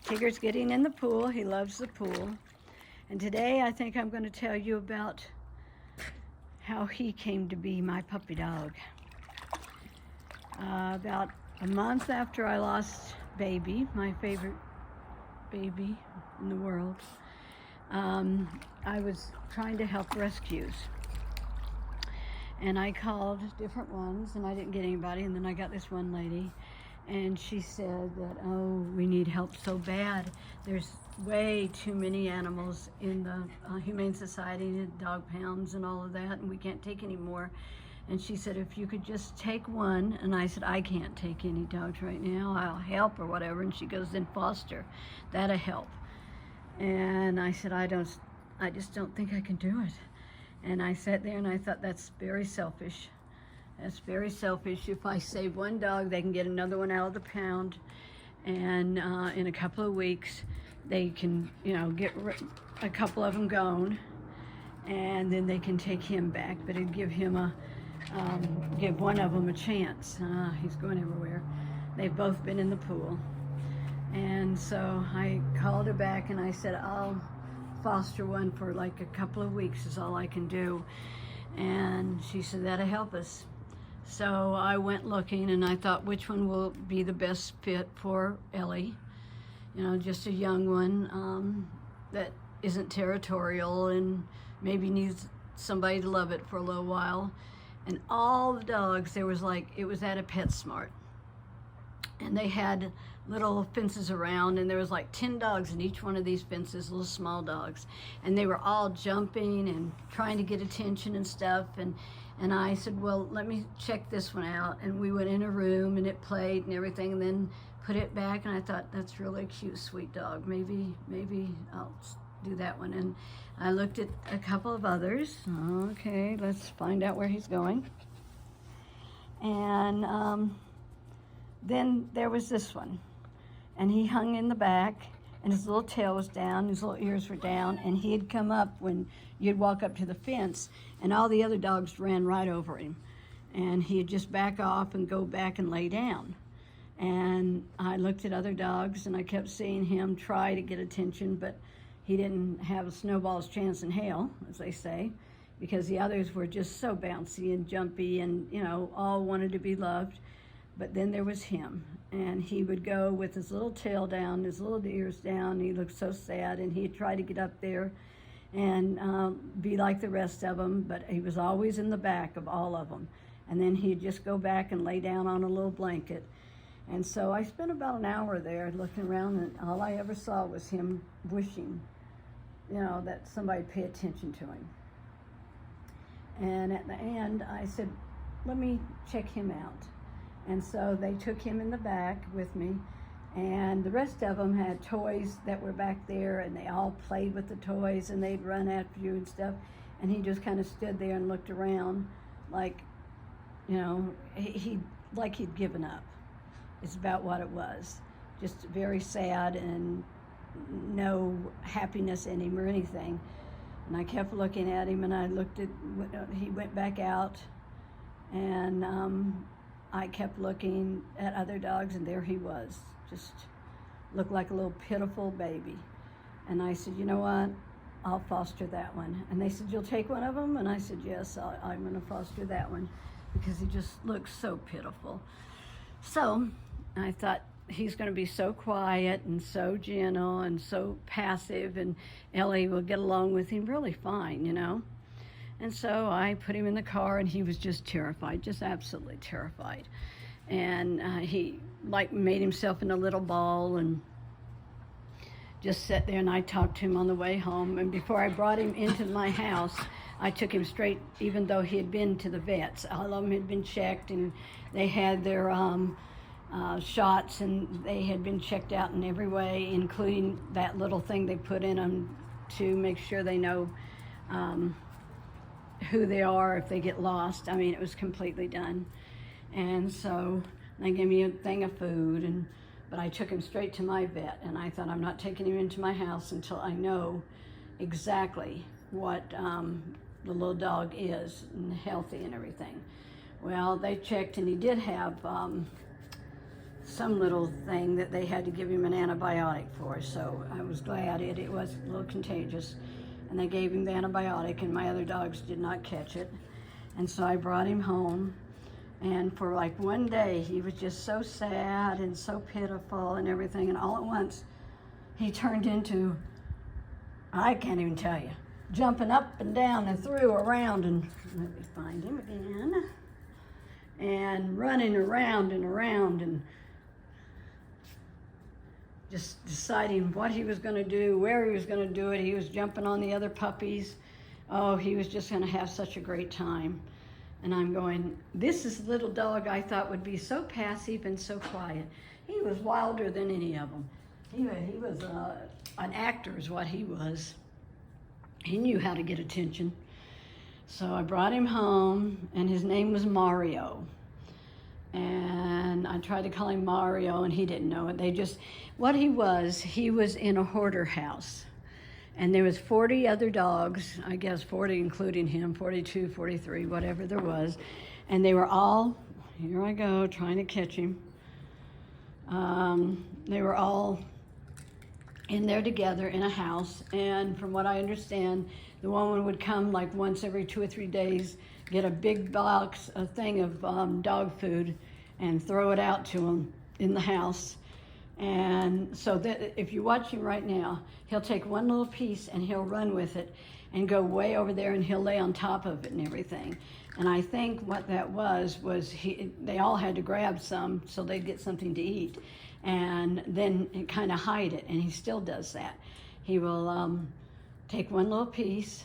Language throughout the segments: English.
Tigger's getting in the pool. He loves the pool. And today I think I'm going to tell you about how he came to be my puppy dog. About a month after I lost Baby, my favorite baby in the world, I was trying to help rescues. And I called different ones and I didn't get anybody, and then I got this one lady and she said that, oh, we need help so bad. There's way too many animals in the Humane Society, and dog pounds and all of that, and we can't take any more. And she said, if you could just take one. And I said, I can't take any dogs right now. I'll help or whatever. And she goes, then foster. That'll help. And I said, I just don't think I can do it. And I sat there and I thought, that's very selfish. That's very selfish. If I save one dog, they can get another one out of the pound. And in a couple of weeks, they can, get a couple of them gone. And then they can take him back. But it'd give him give one of them a chance. He's going everywhere. They've both been in the pool. And so I called her back and I said, I'll foster one for like a couple of weeks is all I can do. And she said, that'll help us. So I went looking and I thought, which one will be the best fit for Ellie? Just a young one that isn't territorial and maybe needs somebody to love it for a little while. And all the dogs, it was at a PetSmart. And they had little fences around, and there was like 10 dogs in each one of these fences, little small dogs. And they were all jumping and trying to get attention and stuff. And I said, well, let me check this one out. And we went in a room and it played and everything, and then put it back. And I thought, that's really a cute, sweet dog. Maybe I'll do that one. And I looked at a couple of others. Okay, let's find out where he's going. And then there was this one. And he hung in the back, and his little tail was down, his little ears were down, and he had come up when you'd walk up to the fence, and all the other dogs ran right over him. And he'd just back off and go back and lay down. And I looked at other dogs, and I kept seeing him try to get attention, but he didn't have a snowball's chance in hell, as they say, because the others were just so bouncy and jumpy and, all wanted to be loved. But then there was him, and he would go with his little tail down, his little ears down, and he looked so sad, and he'd try to get up there and be like the rest of them, but he was always in the back of all of them. And then he'd just go back and lay down on a little blanket. And so I spent about an hour there looking around, and all I ever saw was him wishing, that somebody pay attention to him. And at the end, I said, let me check him out. And so they took him in the back with me, and the rest of them had toys that were back there, and they all played with the toys, and they'd run after you and stuff. And he just kind of stood there and looked around like, he'd given up. It's about what it was. Just very sad and no happiness in him or anything. And I kept looking at him, and I looked at, he went back out, and I kept looking at other dogs, and there he was. Just looked like a little pitiful baby. And I said, you know what? I'll foster that one. And they said, you'll take one of them? And I said, yes, I'm going to foster that one, because he just looks so pitiful. So I thought, he's going to be so quiet and so gentle and so passive, and Ellie will get along with him really fine, And so I put him in the car, and he was just terrified, just absolutely terrified. And he made himself in a little ball and just sat there, and I talked to him on the way home. And before I brought him into my house, I took him straight, even though he had been to the vets. All of them had been checked, and they had their shots, and they had been checked out in every way, including that little thing they put in them to make sure they know who they are if they get lost. I mean, it was completely done. And so they gave me a thing of food, but I took him straight to my vet, and I thought, I'm not taking him into my house until I know exactly what the little dog is and healthy and everything. Well, they checked, and he did have some little thing that they had to give him an antibiotic for. So I was glad it was a little contagious. And they gave him the antibiotic, and my other dogs did not catch it. And so I brought him home. And for like one day, he was just so sad and so pitiful and everything. And all at once, he turned into, I can't even tell you, jumping up and down and through around, and let me find him again, and running around and around and just deciding what he was going to do, where he was going to do it. He was jumping on the other puppies. Oh, he was just going to have such a great time. And I'm going, this is the little dog I thought would be so passive and so quiet. He was wilder than any of them. He was an actor is what he was. He knew how to get attention. So I brought him home, and his name was Mario. And I tried to call him Mario, and he didn't know it. What he was in a hoarder house. And there was 40 other dogs, I guess 40 including him, 42, 43, whatever there was. And they were all, here I go, trying to catch him. They were all in there together in a house. And from what I understand, the woman would come like once every 2 or 3 days, get a big box, a thing of dog food, and throw it out to them in the house. And so that if you watch him right now, he'll take one little piece and he'll run with it and go way over there, and he'll lay on top of it and everything. And I think what that was they all had to grab some so they'd get something to eat, and then kind of hide it. And he still does that. He will take one little piece,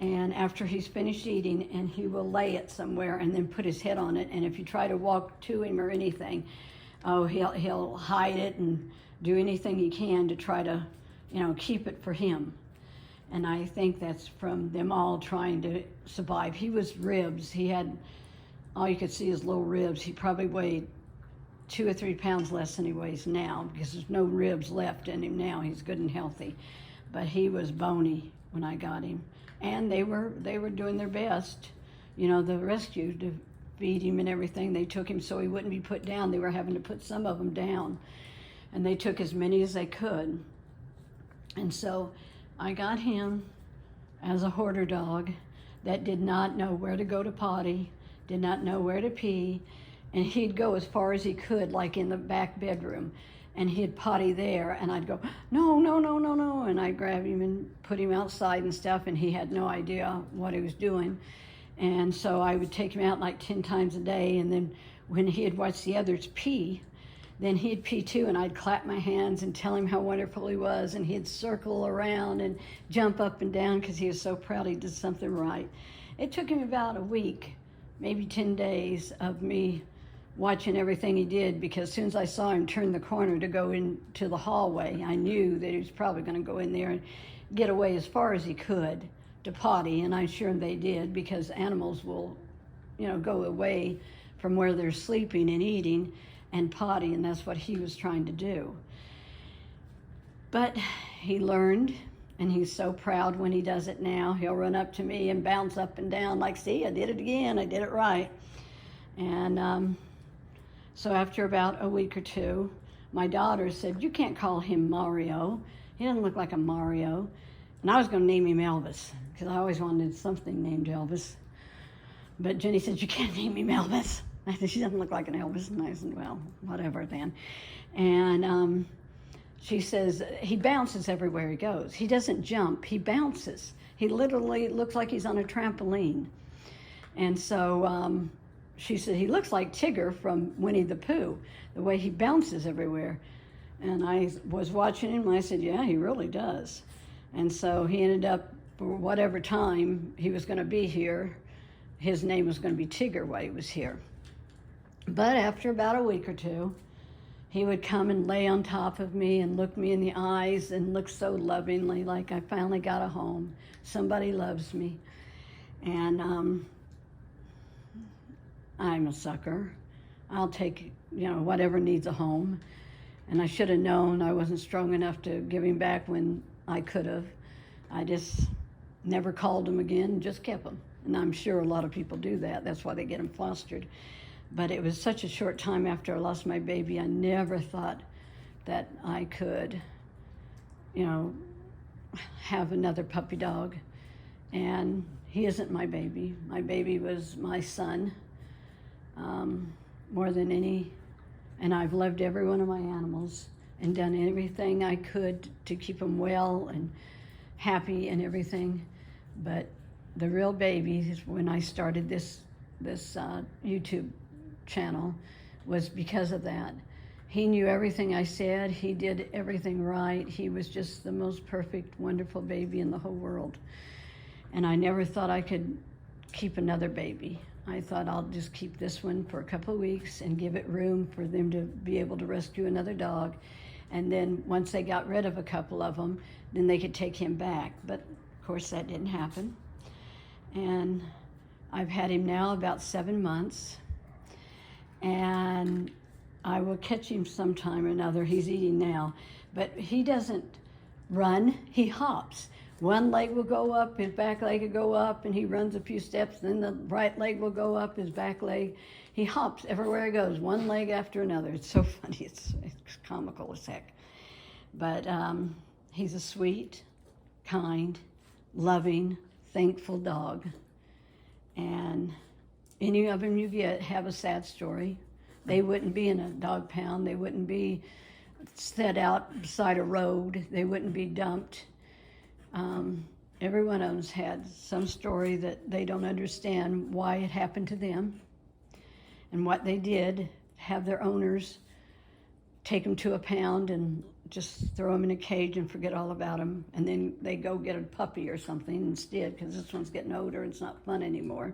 and after he's finished eating, and he will lay it somewhere and then put his head on it. And if you try to walk to him or anything, oh, he'll hide it and do anything he can to try to, keep it for him. And I think that's from them all trying to survive. He was ribs. He had, all you could see is little ribs. He probably weighed 2 or 3 pounds less than he weighs now, because there's no ribs left in him now. He's good and healthy. But he was bony when I got him. And they were doing their best, the rescue, to feed him and everything. They took him so he wouldn't be put down. They were having to put some of them down. And they took as many as they could. And so I got him as a hoarder dog that did not know where to go to potty, did not know where to pee, and he'd go as far as he could, like in the back bedroom, and he'd potty there, and I'd go, no, no, no, no, no, and I'd grab him and put him outside and stuff, and he had no idea what he was doing. And so I would take him out like 10 times a day, and then when he had watched the others pee, then he'd pee too, and I'd clap my hands and tell him how wonderful he was, and he'd circle around and jump up and down because he was so proud he did something right. It took him about a week, maybe 10 days of me watching everything he did, because as soon as I saw him turn the corner to go into the hallway, I knew that he was probably going to go in there and get away as far as he could to potty, and I'm sure they did, because animals will, go away from where they're sleeping and eating and potty, and that's what he was trying to do. But he learned, and he's so proud when he does it now. He'll run up to me and bounce up and down like, see, I did it again, I did it right. And so after about a week or two, my daughter said, you can't call him Mario. He doesn't look like a Mario. And I was going to name him Elvis, because I always wanted something named Elvis. But Jenny said, you can't name him Elvis. I said, she doesn't look like an Elvis. And I said, well, whatever then. And she says, he bounces everywhere he goes. He doesn't jump, he bounces. He literally looks like he's on a trampoline. And so she said, he looks like Tigger from Winnie the Pooh, the way he bounces everywhere. And I was watching him, and I said, yeah, he really does. And so he ended up, for whatever time he was going to be here, his name was going to be Tigger while he was here. But after about a week or two, he would come and lay on top of me and look me in the eyes and look so lovingly, like I finally got a home. Somebody loves me. And I'm a sucker. I'll take, whatever needs a home. And I should have known I wasn't strong enough to give him back when I could have. I just never called him again, just kept him. And I'm sure a lot of people do that. That's why they get them fostered. But it was such a short time after I lost my baby, I never thought that I could, you know, have another puppy dog. And he isn't my baby. My baby was my son, more than any. And I've loved every one of my animals and done everything I could to keep them well and happy and everything. But the real baby is when I started this YouTube channel, was because of that. He knew everything I said. He did everything right. He was just the most perfect, wonderful baby in the whole world. And I never thought I could keep another baby. I thought I'll just keep this one for a couple of weeks and give it room for them to be able to rescue another dog. And then once they got rid of a couple of them, then they could take him back. But of course that didn't happen. And I've had him now about 7 months. And I will catch him sometime or another. He's eating now. But he doesn't run, he hops. One leg will go up, his back leg will go up, and he runs a few steps, then the right leg will go up, his back leg. He hops everywhere he goes, one leg after another. It's so funny, it's comical as heck. But he's a sweet, kind, loving, thankful dog. And any of them you get have a sad story. They wouldn't be in a dog pound. They wouldn't be set out beside a road. They wouldn't be dumped. Every one of them's had some story that they don't understand why it happened to them and what they did, have their owners take them to a pound and just throw them in a cage and forget all about them. And then they go get a puppy or something instead, because this one's getting older and it's not fun anymore.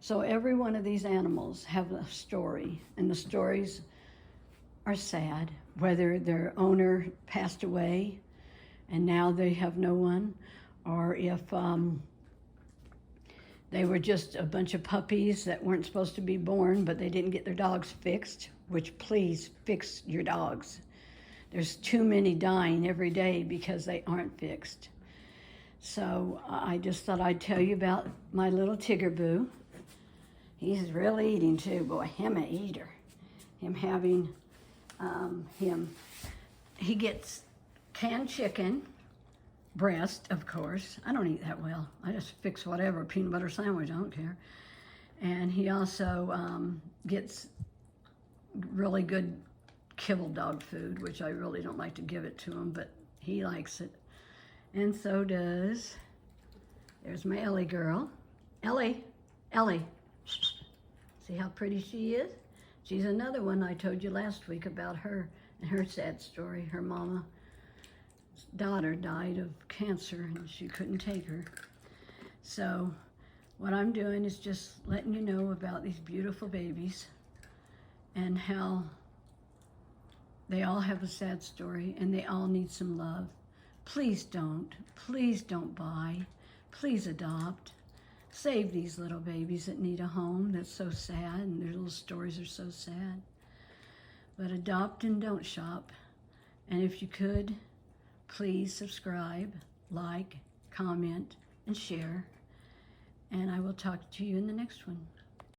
So every one of these animals have a story, and the stories are sad, whether their owner passed away and now they have no one, or if they were just a bunch of puppies that weren't supposed to be born, but they didn't get their dogs fixed, which please fix your dogs. There's too many dying every day because they aren't fixed. So I just thought I'd tell you about my little Tigger boo. He's really eating too, boy, him a eater. Him having he gets canned chicken, breast, of course. I don't eat that well. I just fix whatever, peanut butter sandwich, I don't care. And he also gets really good kibble dog food, which I really don't like to give it to him, but he likes it. And so does, there's my Ellie girl. Ellie. See how pretty she is? She's another one I told you last week about her and her sad story. Her mama's daughter died of cancer and she couldn't take her. So what I'm doing is just letting you know about these beautiful babies and how they all have a sad story and they all need some love. Please don't buy, please adopt. Save these little babies that need a home. That's so sad, and their little stories are so sad. But adopt and don't shop. And if you could, please subscribe, like, comment, and share. And I will talk to you in the next one.